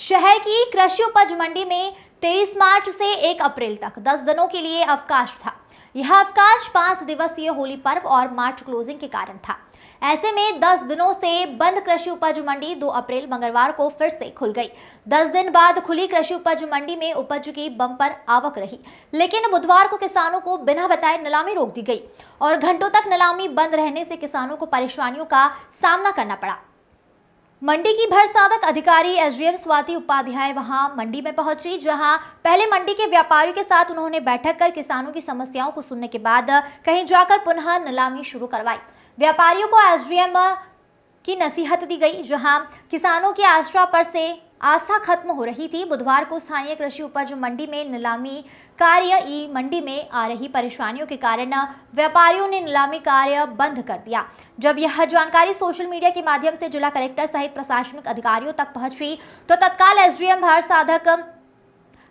शहर की कृषि उपज मंडी में 23 मार्च से 1 अप्रैल तक 10 दिनों के लिए अवकाश था। यह अवकाश 5 दिवसीय होली पर्व और मार्च क्लोजिंग के कारण था। ऐसे में 10 दिनों से बंद कृषि उपज मंडी 2 अप्रैल मंगलवार को फिर से खुल गई। 10 दिन बाद खुली कृषि उपज मंडी में उपज की बम्पर आवक रही, लेकिन बुधवार को किसानों को बिना बताए नीलामी रोक दी गई और घंटों तक नीलामी बंद रहने से किसानों को परेशानियों का सामना करना पड़ा। मंडी की भर साधक अधिकारी एसडीएम स्वाति उपाध्याय वहां मंडी में पहुंची, जहां पहले मंडी के व्यापारियों के साथ उन्होंने बैठक कर किसानों की समस्याओं को सुनने के बाद कहीं जाकर पुनः नीलामी शुरू करवाई। व्यापारियों को एसडीएम की नसीहत दी गई, जहां किसानों की आस्था खत्म हो रही थी। बुधवार को स्थानीय कृषि उपज मंडी में नीलामी कार्य ई मंडी में आ रही परेशानियों के कारण व्यापारियों ने नीलामी कार्य बंद कर दिया। जब यह जानकारी सोशल मीडिया के माध्यम से जिला कलेक्टर सहित प्रशासनिक अधिकारियों तक पहुंची तो तत्काल एसडीएम भर साधक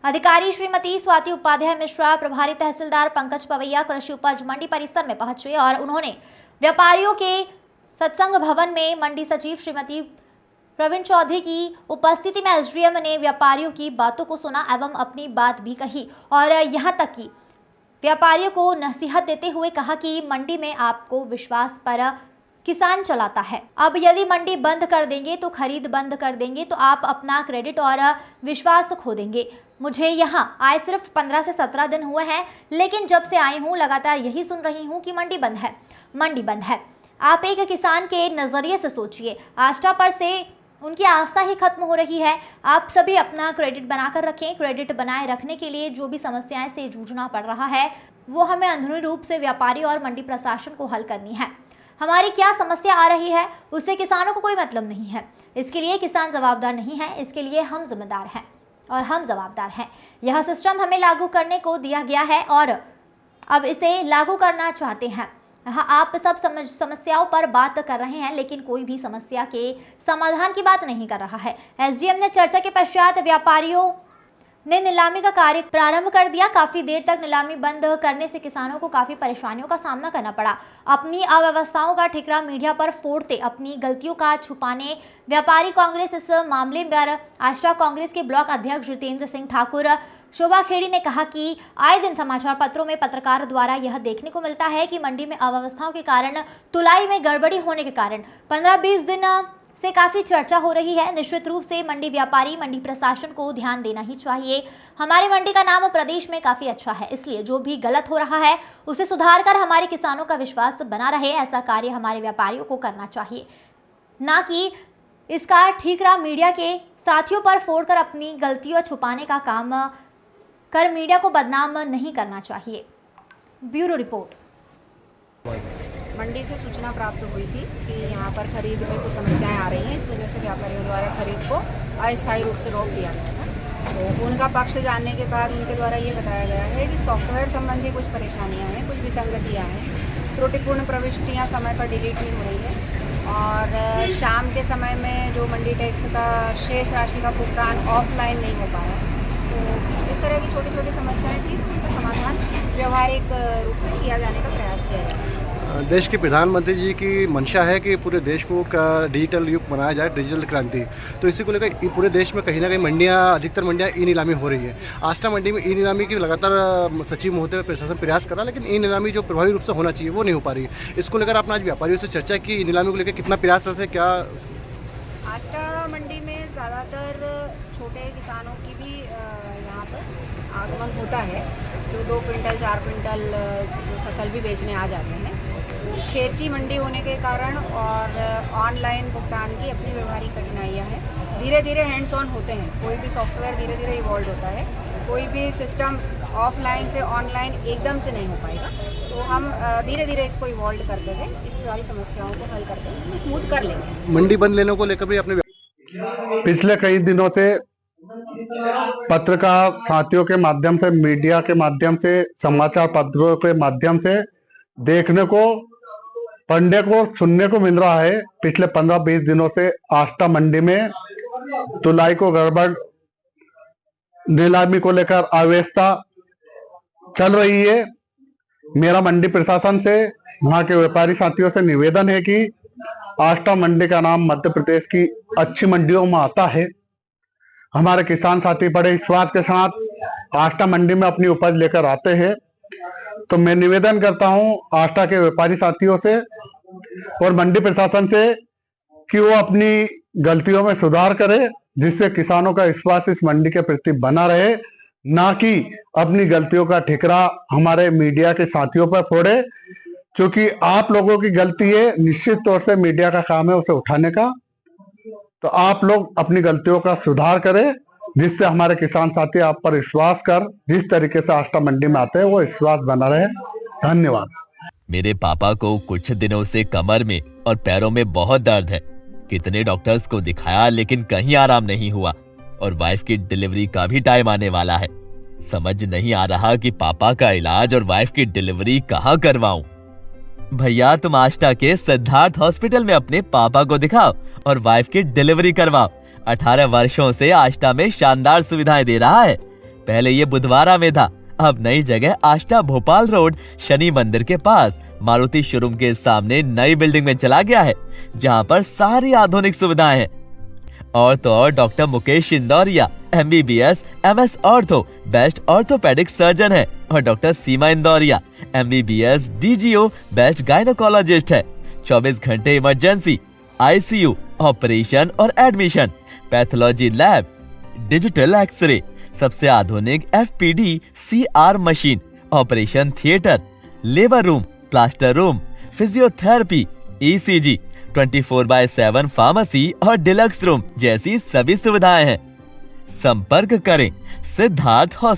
अधिकारी श्रीमती स्वाति उपाध्याय मिश्रा, प्रभारी तहसीलदार पंकज पवैया कृषि उपज मंडी परिसर में पहुंचे और उन्होंने व्यापारियों के सत्संग भवन में मंडी सचिव श्रीमती प्रवीण चौधरी की उपस्थिति में एसडीएम ने व्यापारियों की बातों को सुना एवं अपनी बात भी कही और यहां तक कि व्यापारियों को नसीहत देते हुए कहा कि मंडी में आपको विश्वास पर किसान चलाता है। अब यदि मंडी बंद कर देंगे तो खरीद बंद कर देंगे तो आप अपना क्रेडिट और विश्वास खो देंगे। मुझे यहाँ आए सिर्फ 15 से 17 दिन हुए हैं, लेकिन जब से आई हूँ लगातार यही सुन रही हूँ कि मंडी बंद है, मंडी बंद है। आप एक किसान के नजरिए से सोचिए, आस्था पर से उनकी आस्था ही खत्म हो रही है। आप सभी अपना क्रेडिट बनाकर रखें। क्रेडिट बनाए रखने के लिए जो भी समस्याएं से जूझना पड़ रहा है वो हमें अंदरूनी रूप से व्यापारी और मंडी प्रशासन को हल करनी है। हमारी क्या समस्या आ रही है उससे किसानों को कोई मतलब नहीं है। इसके लिए किसान जवाबदार नहीं है, इसके लिए हम जिम्मेदार हैं और हम जवाबदार हैं। यह सिस्टम हमें लागू करने को दिया गया है और अब इसे लागू करना चाहते हैं। हाँ, आप सब समस्याओं पर बात कर रहे हैं, लेकिन कोई भी समस्या के समाधान की बात नहीं कर रहा है। एसडीएम ने चर्चा के पश्चात व्यापारियों ने नीलामी का कार्य प्रारंभ कर दिया। काफी देर तक नीलामी बंद करने से किसानों को काफी परेशानियों का सामना करना पड़ा। अपनी अव्यवस्थाओं का ठिकरा मीडिया पर फोड़ते अपनी गलतियों का छुपाने व्यापारी कांग्रेस इस मामले पर आष्टा कांग्रेस के ब्लॉक अध्यक्ष जितेंद्र सिंह ठाकुर शोभा खेड़ी ने कहा कि आए दिन समाचार पत्रों में पत्रकार द्वारा यह देखने को मिलता है कि मंडी में अव्यवस्थाओं के कारण, तुलाई में गड़बड़ी होने के कारण 15-20 दिन से काफी चर्चा हो रही है। निश्चित रूप से मंडी व्यापारी, मंडी प्रशासन को ध्यान देना ही चाहिए। हमारी मंडी का नाम प्रदेश में काफी अच्छा है, इसलिए जो भी गलत हो रहा है उसे सुधार कर हमारे किसानों का विश्वास बना रहे, ऐसा कार्य हमारे व्यापारियों को करना चाहिए, ना कि इसका ठीकरा मीडिया के साथियों पर फोड़कर अपनी गलतियों छुपाने का काम कर मीडिया को बदनाम नहीं करना चाहिए। Bureau report. मंडी से सूचना प्राप्त हुई थी कि यहाँ पर खरीद में कुछ समस्याएं आ रही हैं, इस वजह से व्यापारियों द्वारा खरीद को अस्थायी रूप से रोक दिया गया था। तो उनका पक्ष जानने के बाद उनके द्वारा ये बताया गया है कि सॉफ्टवेयर संबंधी कुछ परेशानियाँ हैं, कुछ विसंगतियाँ हैं, त्रुटिपूर्ण प्रविष्टियाँ समय पर डिलीट नहीं हो रही है और शाम के समय में जो मंडी टैक्स का शेष राशि का भुगतान ऑफलाइन नहीं हो पाया। तो इस तरह की छोटी छोटी समस्याएँ थी, उनका समाधान व्यवहारिक रूप से किया जाने का प्रयास किया जाए। देश के प्रधानमंत्री जी की मंशा है कि पूरे देश को डिजिटल युग बनाया जाए, डिजिटल क्रांति। तो इसी को लेकर पूरे देश में कहीं ना कहीं मंडियाँ, अधिकतर मंडियाँ ई नीलामी हो रही है। आष्टा मंडी में ई नीलामी की लगातार सचिव महोदय प्रशासन प्रयास कर रहा है, लेकिन ई नीलामी जो प्रभावी रूप से होना चाहिए वो नहीं हो पा रही है। इसको लेकर आपने आज व्यापारियों से चर्चा की, नीलामी को लेकर कितना प्रयास करते हैं? क्या आष्टा मंडी में ज़्यादातर छोटे किसानों की भी यहाँ पर आगमन होता है, जो 2 क्विंटल 4 क्विंटल फसल भी बेचने आ जाते हैं। खेची मंडी होने के कारण और ऑनलाइन भुगतान की अपनी व्यवहारिक कठिनाइयाँ हैं। धीरे धीरे हैंड्स ऑन होते हैं, कोई भी सॉफ्टवेयर धीरे धीरे इवॉल्व होता है, कोई भी सिस्टम ऑफलाइन से ऑनलाइन एकदम से नहीं हो पाएगा। तो हम धीरे धीरे इसको इवॉल्व करते हुए इस सारी समस्याओं को हल करते हुए इसमें स्मूथ कर लेंगे। मंडी बंद लेने को लेकर भी अपने पिछले कई दिनों से पत्रकार साथियों के माध्यम से, मीडिया के माध्यम से, समाचार पत्रों के माध्यम से देखने को, पढ़ने को, सुनने को मिल रहा है पिछले 15-20 दिनों से आष्टा मंडी में तुलाई को गड़बड़, नीलामी को लेकर अव्यवस्था चल रही है। मेरा मंडी प्रशासन से, वहां के व्यापारी साथियों से निवेदन है कि आष्टा मंडी का नाम मध्य प्रदेश की अच्छी मंडियों में आता है हमारे किसान साथी बड़े विश्वास के साथ आष्टा मंडी में अपनी उपज लेकर आते हैं। तो मैं निवेदन करता हूं आष्टा के व्यापारी साथियों से और मंडी प्रशासन से कि वो अपनी गलतियों में सुधार करे, जिससे किसानों का विश्वास इस मंडी के प्रति बना रहे, ना कि अपनी गलतियों का ठिकरा हमारे मीडिया के साथियों पर फोड़े। क्योंकि आप लोगों की गलती है, निश्चित तौर से मीडिया का काम है उसे उठाने का। तो आप लोग अपनी गलतियों का सुधार करें, जिससे हमारे किसान साथी आप पर विश्वास कर जिस तरीके से आष्टा मंडी में आते हैं वो विश्वास बना रहे। धन्यवाद। मेरे पापा को कुछ दिनों से कमर में और पैरों में बहुत दर्द है। कितने डॉक्टर्स को दिखाया लेकिन कहीं आराम नहीं हुआ और वाइफ की डिलीवरी का भी टाइम आने वाला है। समझ नहीं आ रहा कि पापा का इलाज और वाइफ की डिलीवरी कहाँ करवाऊं। भैया तुम आष्टा के सिद्धार्थ हॉस्पिटल में अपने पापा को दिखाओ और वाइफ की डिलीवरी करवाओ। 18 वर्षों से आष्टा में शानदार सुविधाएं दे रहा है। पहले ये बुधवारा में था, अब नई जगह आष्टा भोपाल रोड शनि मंदिर के पास मारुति शोरूम के सामने नई बिल्डिंग में चला गया है, जहां पर सारी आधुनिक सुविधाएं हैं। और तो और doctor Mukesh Indoria MBBS MS ortho best orthopaedic surgeon है और doctor Seema Indoria MBBS DGO best gynaecologist है। 24 घंटे इमरजेंसी, ICU, ऑपरेशन और admission, pathology lab, digital x-ray, सबसे आधुनिक FPD CR machine, operation theatre, labour room, plaster room, physiotherapy, ECG, 24/7 pharmacy और deluxe room जैसी सभी सुविधाएं हैं। संपर्क करें सिद्धार्थ